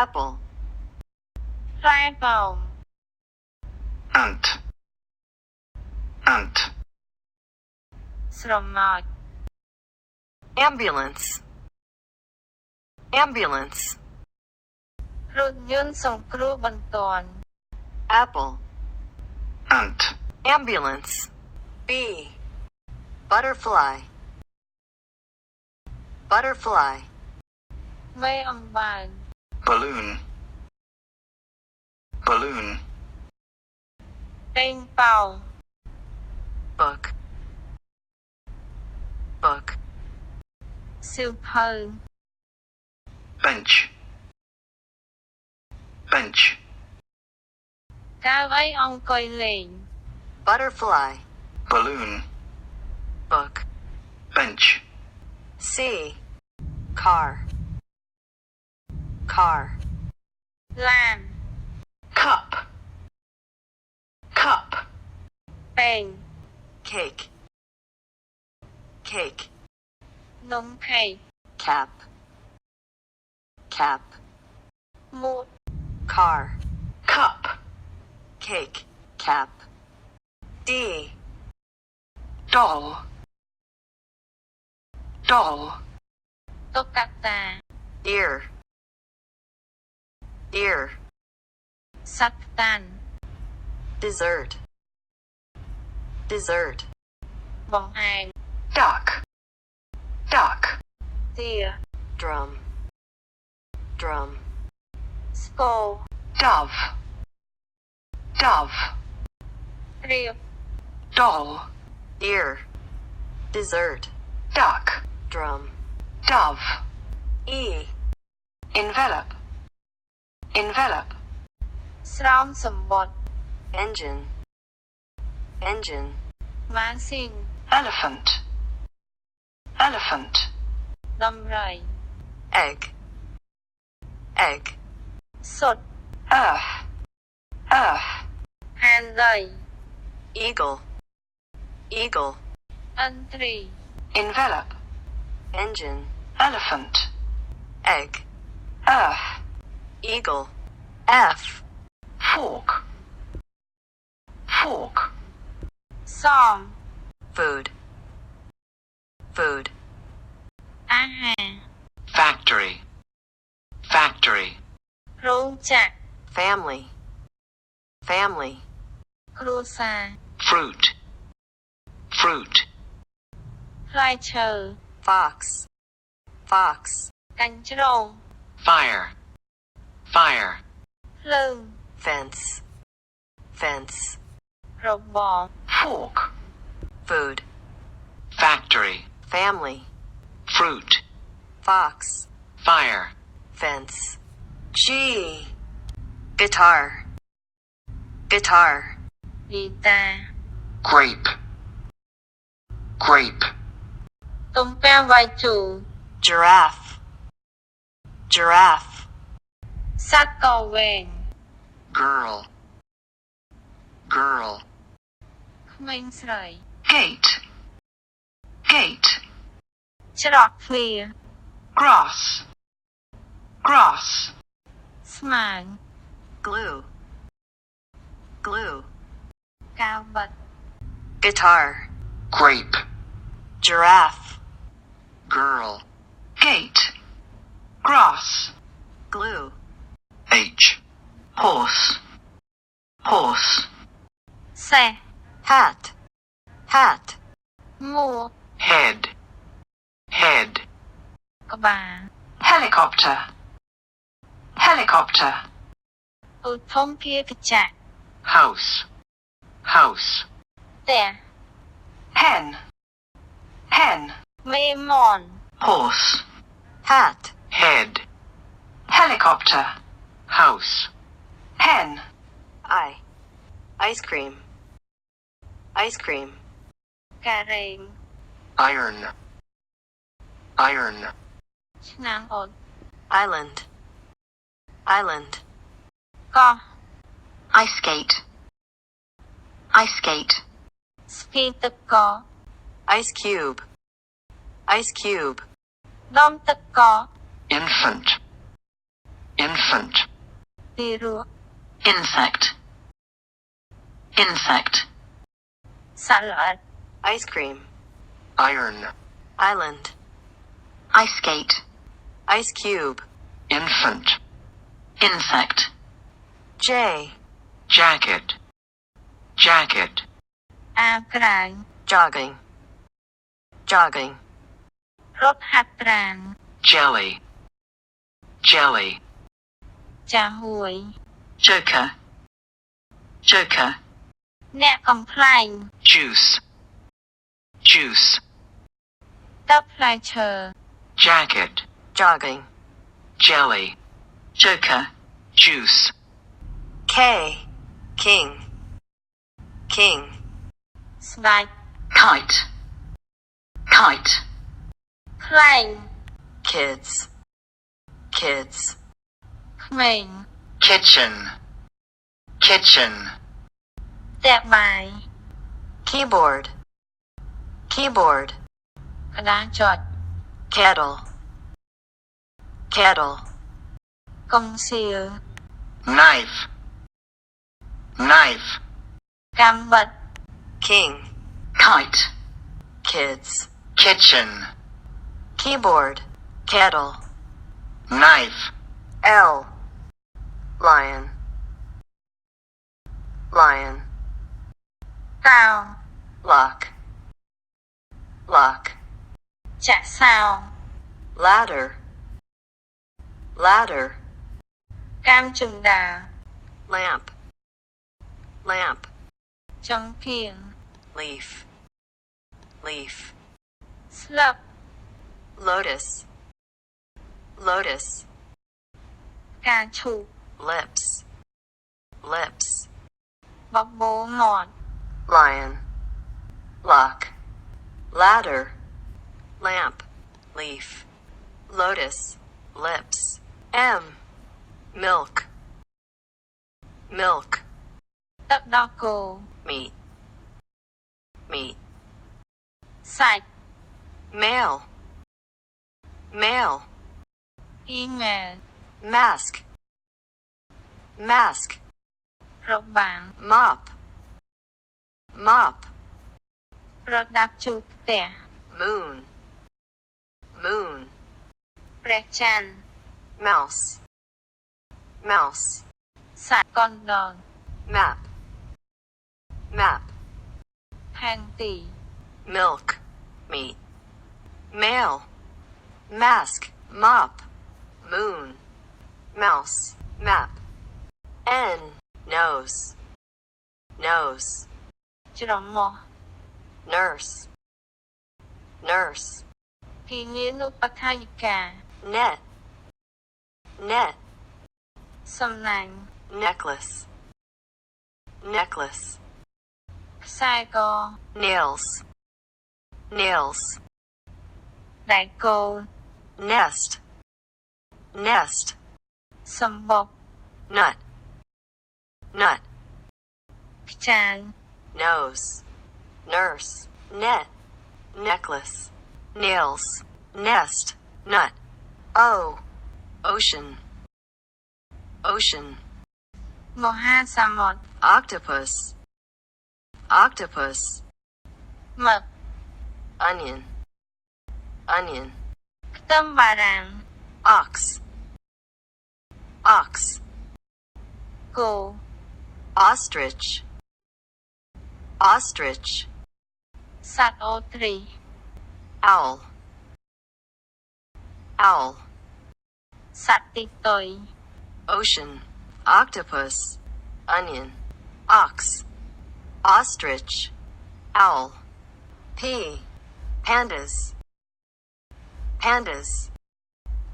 apple ផ្លែប៉ោម ant, ant, ស្រមោច ambulance ambulance រថយន្តសង្គ្រោះបន្ទាន់ apple ant, ambulance B butterfly butterfly មេអំបៅ balloon, balloon, ពេញប៉ោ book book សៀវភៅ bench, bench, កៅអីអង្គុយលេង butterfly balloon, book bench, C car car ឡាន cup, cup, ពេង cake cake នំខេក cap cap មួក car cup, cake cap D doll, doll, តុក្កតា ear ear សត្វផ្តាន់ dessert dessert បង្អែម duck, duck, ទា drum drum ស្គរ dove, dove, រៀប doll, ear dessert duck, drum dove, E envelope, envelope, ស្រោមសម្បត្តិ engine engine ម៉ាស៊ីន elephant, elephant, ដំរី egg egg សុទ្ធ earth, earth, ហានដី eagle eagle អន្ទ្រី envelope, engine elephant, egg earth, eagle F fork, fork, សម food food អាហារ factory, factory, រោងចក្រ family family គ្រួសារ fruit, fruit, ផ្លែឈើ fox fox កាញ់ជ្រង fire, fire, ភ្លើង fence fence របរ fork, food factory, family fruit, fox fire, fence G guitar guitar ហ្គីតា grape, grape, ទំពាំងវាយជូរ giraffe giraffe សត្វកវែង girl, girl, ក្មេងស្រី gate, gate, ច្រកទ្វារ grass, grass, ស្មៅ glue glue កាវបិទ guitar grape, giraffe girl, gate, grass, glue H, horse, horse, សេះ hat hat មួក head, head, ក្បាល helicopter, helicopter, ឧទ្ធម្ភាគចក្រ house, house, ផ្ទះ hen, hen, មេមាន់ horse, hat head, helicopter, house, hen, I ice cream ice cream ការ៉េង iron, iron, ឆ្នាំងអុត island island កោះ ice skate, ice skate, ស្គីទឹកកក ice cube ice cube ដុំទឹកកក infant, infant, ទារក insect, insect, សត្វល្អិត Ice cream. iron, Island. ice skate, Ice cube. infant, insect, J. jacket, jacket, អាវក្រៅ Jogging. Jogging. រត់ហាត់ប្រាណ jelly, jelly, ចាហួយ joker, joker, អ្នកកំ pl ែង juice, juice, ទឹកផ្លែឈើ jacket, Jogging. jelly, joker, juice, K. King. King. ស្ដេច kite, kite, ខ្លែង Kids. Kids. ក្មេង kitchen, kitchen, ផ្ទះបាយ Keyboard. Keyboard. ក្តារចុច Kettle. Kettle. កុំសៀល knife, knife, កាំបិត King. kite, Kids. kitchen, Keyboard. Kettle. knife, L. Lion. Lion. កៅ Lock. Lock. ចាក់សោ Ladder. Ladder. កាមជណ្ដើរ Lamp. Lamp. ចង្កៀង Leaf. Leaf. ស្លឹក Lotus. Lotus. ផ្កាឈូក Lips. Lips. បបោមាត់ Lion. Lock. Ladder. Lamp. Leaf. Lotus. Lips. M. Milk. Milk. ទឹកដោះគោ Meat. Meat. សាច់ Mail. Mail. អ៊ីមែល Mask. Mask. របាំង Mop. Mop. ប្រដាប់ជូតផ្ទះ Moon. Moon. ព្រះច័ន្ទ Mouse. Mouse. សត្វកណ្ដុរ Map. Map. ផែនទី Milk. Meat. Mail. Mask. Mop. Moon. Mouse. Map. N. Nose. Nose. ច្រមុះ Nurse. Nurse. គិលានុបដ្ឋាយិកា Net. Net. សំណាញ់ Necklace. Necklace. ខ្សែក Nails. Nails. ដែកគោល Nest. Nest. សម្បុក Nut. Nut. ខ្ចាយ Nose. Nurse. Net. Necklace. Nails. Nest. Nut. O. Ocean. Ocean. មហាសមុទ្រ Octopus. Octopus. មឹក Onion. Onion. ខ្ទឹមបារាំង Ox. Ox. គោ Ostrich. Ostrich. សត្វអូទ្រី Owl. Owl. សត្វទីតុយ Ocean. Octopus. Onion. Ox. Ostrich. Owl. P. Pandas. Pandas.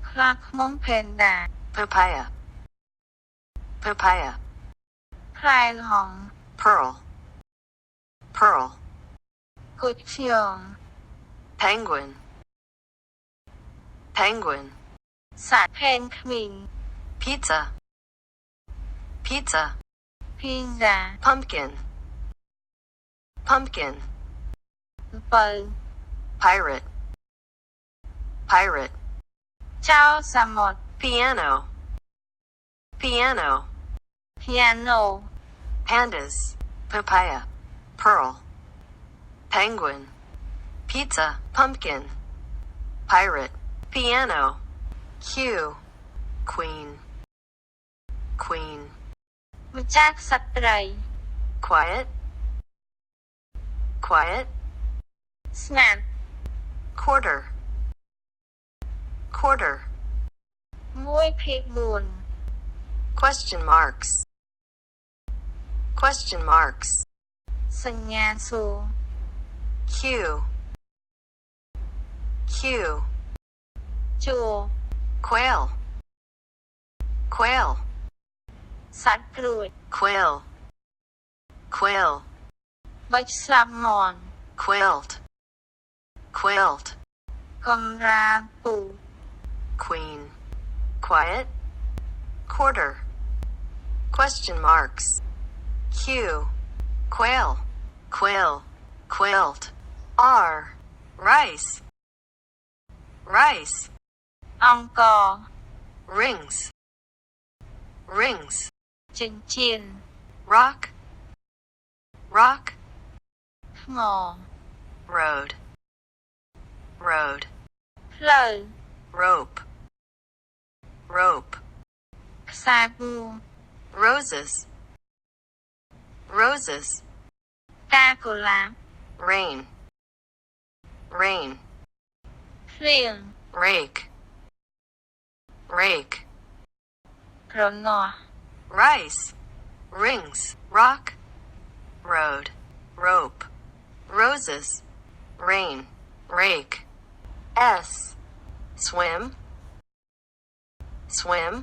ខ្លាឃ្មុំផេនដា Papaya. Papaya. ផ្លែល្ហុង Pearl. Pearl. គុជឈៀង Penguin. Penguin. សត្វផេនខ្វីង Pizza. Pizza. ភីហ្សា Pumpkin. Pumpkin. អំពៅ Pirate. Pirate. ចៅសមុទ្រ Piano. piano, piano pandas, papaya, pearl, penguin, pizza, pumpkin, pirate, piano, Q, queen, queen, ម្ចាស់សត្រី quiet, quiet, ស្ងាត់ quarter, quarter, 1/4 question marks, question marks, សញ្ញាសួរ Q, Q, ជួរ quail, quail, សត្វក្រួច quail, quail, បិចស្លាប់មន់ quilt, quilt, កំរាលពូ queen, quiet, quarter, question marks, Q, quail, quill, quilt, R, rice, rice, អង្គរ rings, rings, ចិញ្ចៀន rock, rock, ថ្ម road, road, ផ្លូវ rope, rope, ខ្សែពួរ roses, roses, ផ្កាកុលាប rain, rain, ភ្លៀង rake, rake, រនាស់ rice, rings, rock, road, rope, roses, rain, rake, S, swim, swim,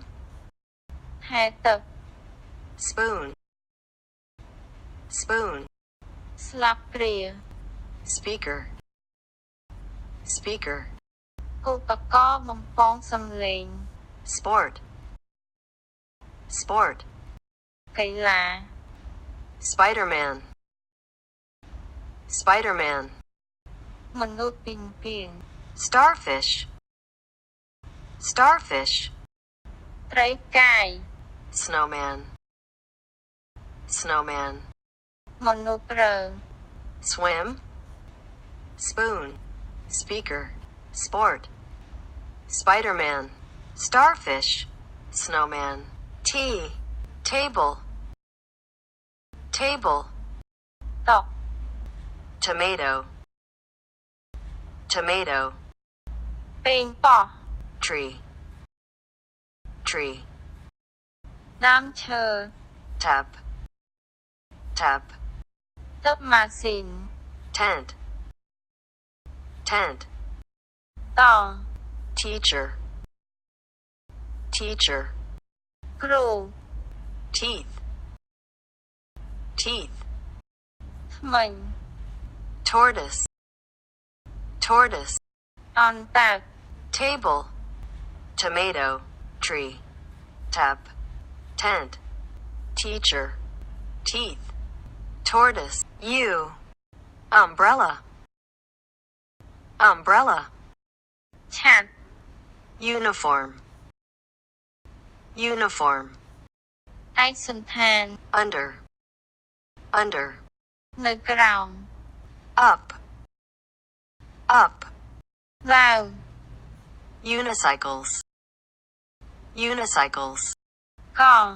ហែទឹក spoon, spoon, ស្លាបព្រា speaker, speaker, ឧបករណ៍បំពងសំឡេង sport, sport, កីឡា Spider-Man, Spider-Man, មនុស្សពីងពីង starfish, starfish, ត្រីកាយ snowman, snowman, មនុស្សព្រើ swim, spoon, speaker, sport, Spider-Man, starfish, snowman, T, table, table, តុ tomato, tomato, ពេងប៉ោះ tree, tree, ដើមឈើ tap, tap, ទឹកម៉ាស៊ីន tent, tent, តង់ teacher, teacher, គ្រូ teeth, teeth, ធ្មេញ tortoise, tortoise, អណ្តាក់ table, tomato, tree, tap, tent, teacher, teeth, tortoise, U, umbrella, umbrella, ឆាត់ uniform, uniform, ឯកសណ្ឋាន under, under, នៅក្រោម up, up, ឡើង unicycles, unicycles, កង់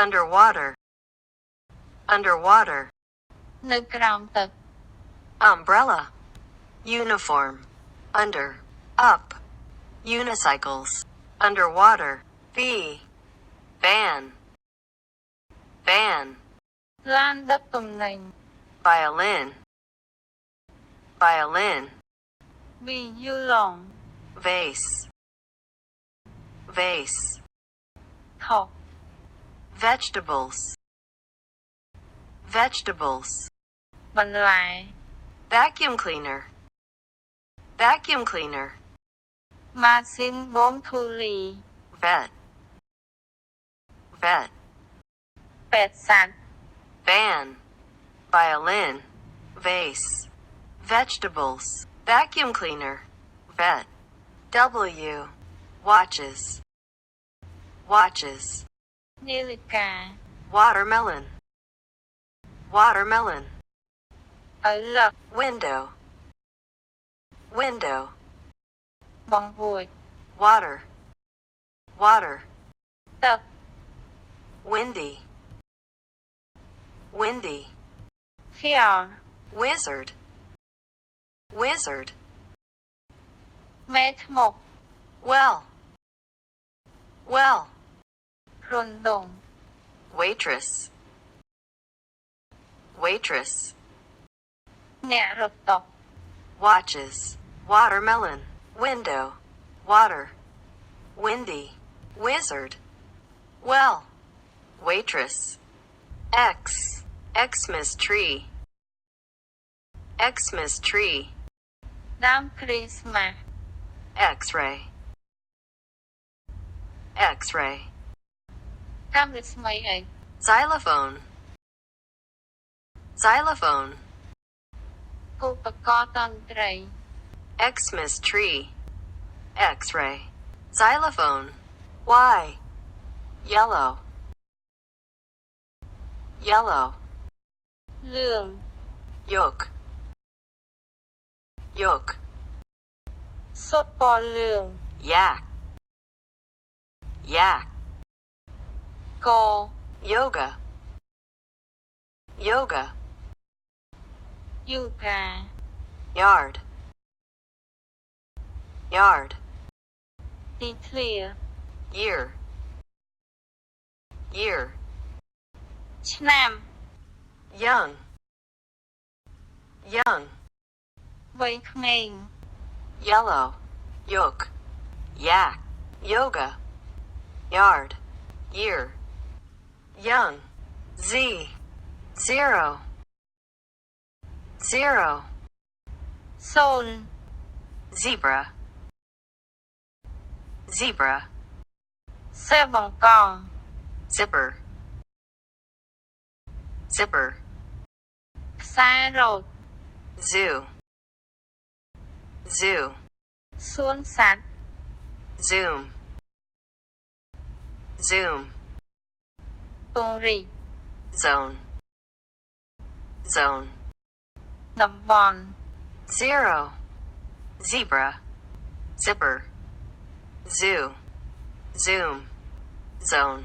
underwater, underwater, នៅក្រោមទឹក umbrella, uniform, under, up, unicycles, underwater, B, van, van, ឡានដឹកទំនិញ violin, violin, វីយូឡុង vase, vase, ថុក vegetables, vegetables, បន្លែ vacuum cleaner, vacuum cleaner, ម៉ាស៊ីនបូមធូលី vet, vet, ពេទ្យសត្វ van, violin, vase, vegetables, vacuum cleaner, vet, W, watches, watches, នាឡិកា watermelon, watermelon, ឪឡឹក window, window, បង្រួច water, water, ទឹក windy, windy, ខ្យល់ wizard, wizard, មេធ្មុក well, well, រំដង waitress, waitress, អ្នករត់តុ watches, watermelon, window, water, windy, wizard, well, waitress, X, Xmas tree, Xmas tree, ដើមគ្រីស្មាស់ X-ray, X-ray, កម្មវិស្មីអី xylophone, xylophone, ឧបករណ៍តន្ត្រី Xmas tree, X-ray, xylophone, Y, yellow, yellow, លឿង yoke, yoke, សុទ្ធពណ៌លឿង yak, yak, ក yoga, yoga, យូហ្គា yard, yard, ទីធ្លា year, year, ឆ្នាំ young, young, វ័យក្មេង yellow, yoke, yak, yoga, yard, year, young, Z, zero, zero, សូន zebra, zebra, សេបង្កង zipper, zipper, ខ្សែរ៉ូត zoo, zoo, សួនសត្វ zoom, zoom, ពង្រីក zone, zone, តំបន់ zero, zebra, zipper, zoo, zoom, zone.